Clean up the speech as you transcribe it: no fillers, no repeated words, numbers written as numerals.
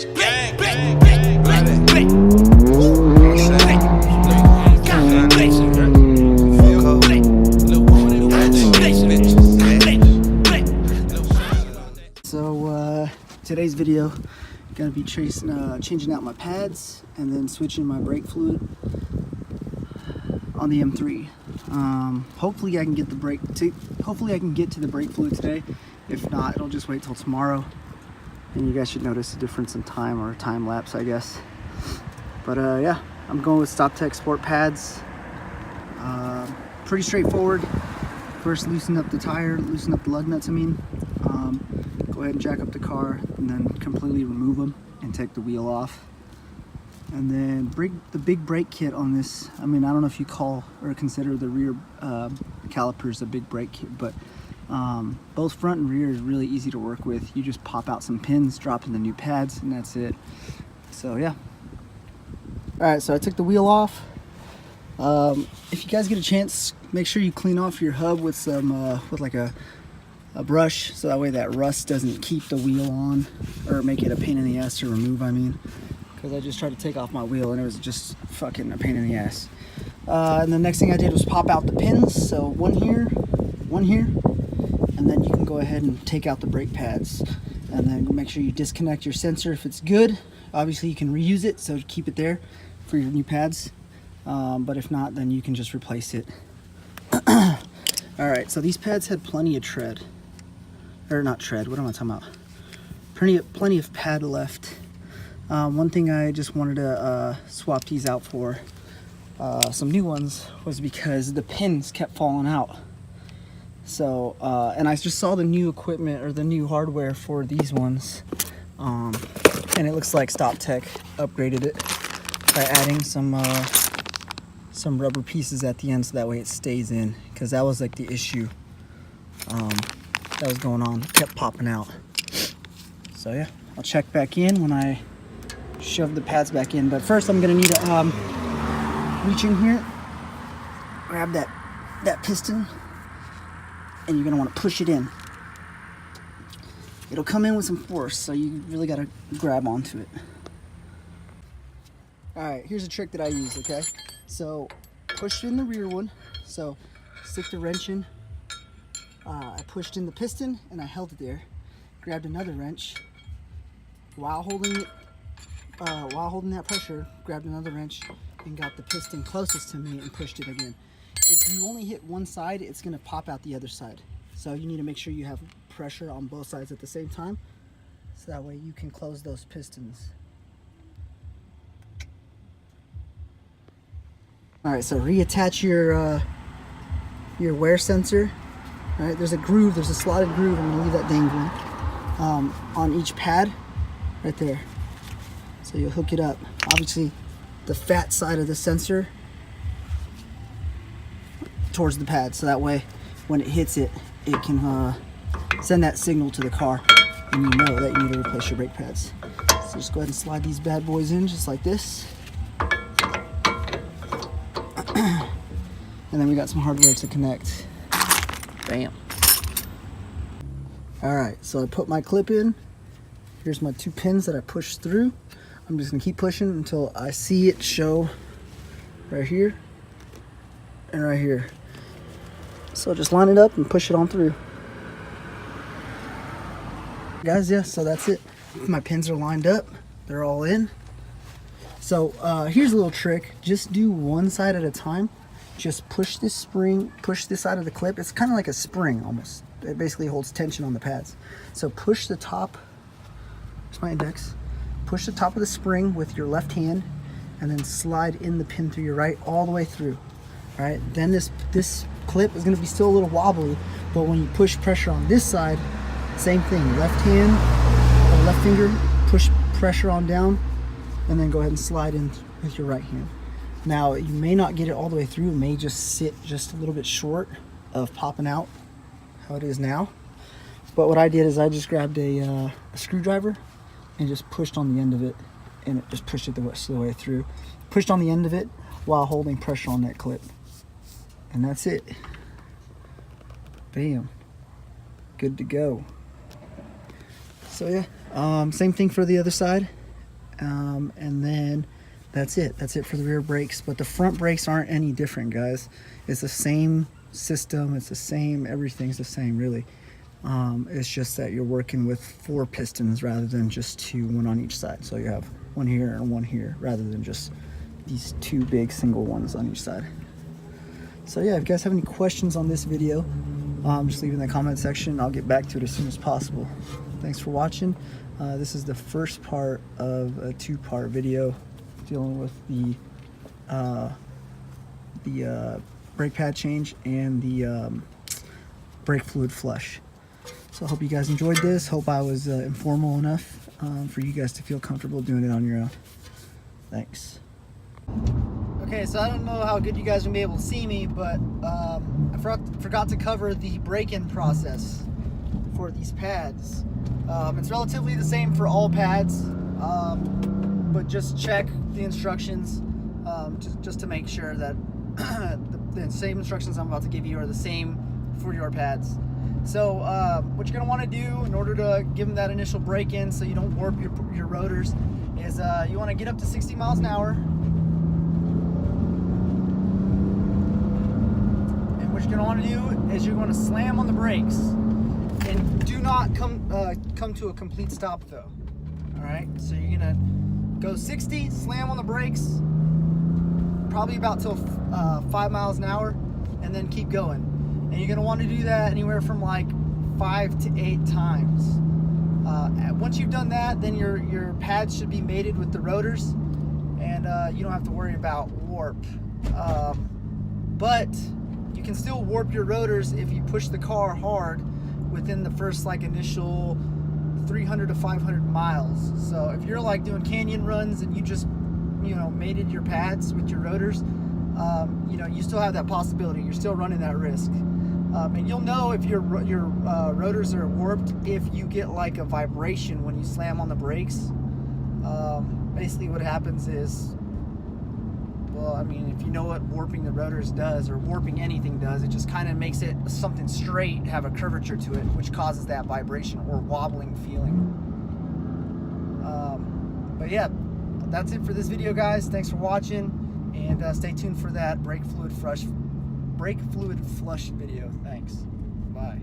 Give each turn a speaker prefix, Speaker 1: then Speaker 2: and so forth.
Speaker 1: So today's video gonna be changing out my pads and then switching my brake fluid on the M3. Hopefully I can get to the brake fluid today. If not, it'll just wait till tomorrow, and you guys should notice a difference in time, or time lapse, I guess. But yeah, I'm going with StopTech Sport pads. Pretty straightforward. First, loosen up the tire, loosen up the lug nuts, go ahead and jack up the car, and then completely remove them and take the wheel off. And then the big brake kit on this, I don't know if you call or consider the rear calipers a big brake kit, but both front and rear is really easy to work with. You just pop out some pins, drop in the new pads, and that's it. So yeah. Alright, so I took the wheel off. If you guys get a chance, make sure you clean off your hub with some with like a brush, so that way that rust doesn't keep the wheel on or make it a pain in the ass to remove. Because I just tried to take off my wheel and it was just fucking a pain in the ass. And the next thing I did was pop out the pins, so one here, and then you can go ahead and take out the brake pads, and then make sure you disconnect your sensor if it's good. Obviously you can reuse it, so keep it there for your new pads, but if not, then you can just replace it. Alright, so these pads had plenty of tread, or not tread, what am I talking about? Plenty of pad left. One thing I just wanted to swap these out for some new ones was because the pins kept falling out. So, and I just saw the new equipment, or the new hardware for these ones, and it looks like StopTech upgraded it by adding some rubber pieces at the end, so that way it stays in, because that was like the issue that was going on. It kept popping out. So yeah, I'll check back in when I shove the pads back in, but first I'm gonna need to reach in here, grab that piston, and you're gonna want to push it in. It'll come in with some force, so you really gotta grab onto it. Alright, here's a trick that I use, okay? So push in the rear one, so stick the wrench in. I pushed in the piston and I held it there, grabbed another wrench while holding it, while holding that pressure, grabbed another wrench and got the piston closest to me and pushed it again. If you only hit one side, it's going to pop out the other side. So you need to make sure you have pressure on both sides at the same time, so that way you can close those pistons. Alright, so reattach your wear sensor. Alright, there's a groove, there's a slotted groove, I'm going to leave that dangling on each pad right there. So you'll hook it up. Obviously, the fat side of the sensor towards the pad, so that way when it hits it, it can send that signal to the car, and you know that you need to replace your brake pads. So just go ahead and slide these bad boys in just like this. And then we got some hardware to connect. Bam. Alright, so I put my clip in. Here's my two pins that I pushed through. I'm just gonna keep pushing until I see it show right here and right here. So just line it up and push it on through. Guys, yeah, so that's it. My pins are lined up. They're all in. So here's a little trick. Just do one side at a time. Just push this spring, push this side of the clip. It's kind of like a spring almost. It basically holds tension on the pads. So push the top, here's my index. Push the top of the spring with your left hand, and then slide in the pin through your right all the way through. All right, then this clip is gonna be still a little wobbly, but when you push pressure on this side, same thing, left hand, or left finger, push pressure on down, and then go ahead and slide in with your right hand. Now, you may not get it all the way through. It may just sit just a little bit short of popping out how it is now. But what I did is I just grabbed a screwdriver and just pushed on the end of it, and it just pushed it the rest of the way through. Pushed on the end of it while holding pressure on that clip. And that's it. Bam. Good to go. So yeah, same thing for the other side. and then that's it. That's it for the rear brakes. But the front brakes aren't any different, guys. It's the same system. It's the same. Everything's the same, really. It's just that you're working with 4 pistons rather than just 2, one on each side. So you have one here and one here rather than just these 2 big single ones on each side. So yeah, if you guys have any questions on this video, just leave it in the comment section. I'll get back to it as soon as possible. Thanks for watching. This is the first part of a 2-part video dealing with the brake pad change and the brake fluid flush. So I hope you guys enjoyed this. Hope I was informal enough for you guys to feel comfortable doing it on your own. Thanks. Okay, so I don't know how good you guys will be able to see me, but I forgot to cover the break-in process for these pads. It's relatively the same for all pads, but just check the instructions just to make sure that the same instructions I'm about to give you are the same for your pads. So what you're going to want to do in order to give them that initial break-in so you don't warp your rotors is you want to get up to 60 miles an hour. And what you're going to want to do is you're going to slam on the brakes. And do not come to a complete stop though. Alright, so you're gonna go 60, slam on the brakes, probably about till 5 miles an hour, and then keep going. And you're gonna want to do that anywhere from like 5 to 8 times. Once you've done that, then your pads should be mated with the rotors, and you don't have to worry about warp. But you can still warp your rotors if you push the car hard within the first like initial 300 to 500 miles. So if you're like doing canyon runs and you just mated your pads with your rotors, you still have that possibility. You're still running that risk, and you'll know if your rotors are warped if you get like a vibration when you slam on the brakes. Basically what happens is, well, I mean, if you know what warping the rotors does, or warping anything does, it just kind of makes it something straight, have a curvature to it, which causes that vibration or wobbling feeling. But yeah, that's it for this video, guys. Thanks for watching, and stay tuned for that brake fluid flush video. Thanks. Bye.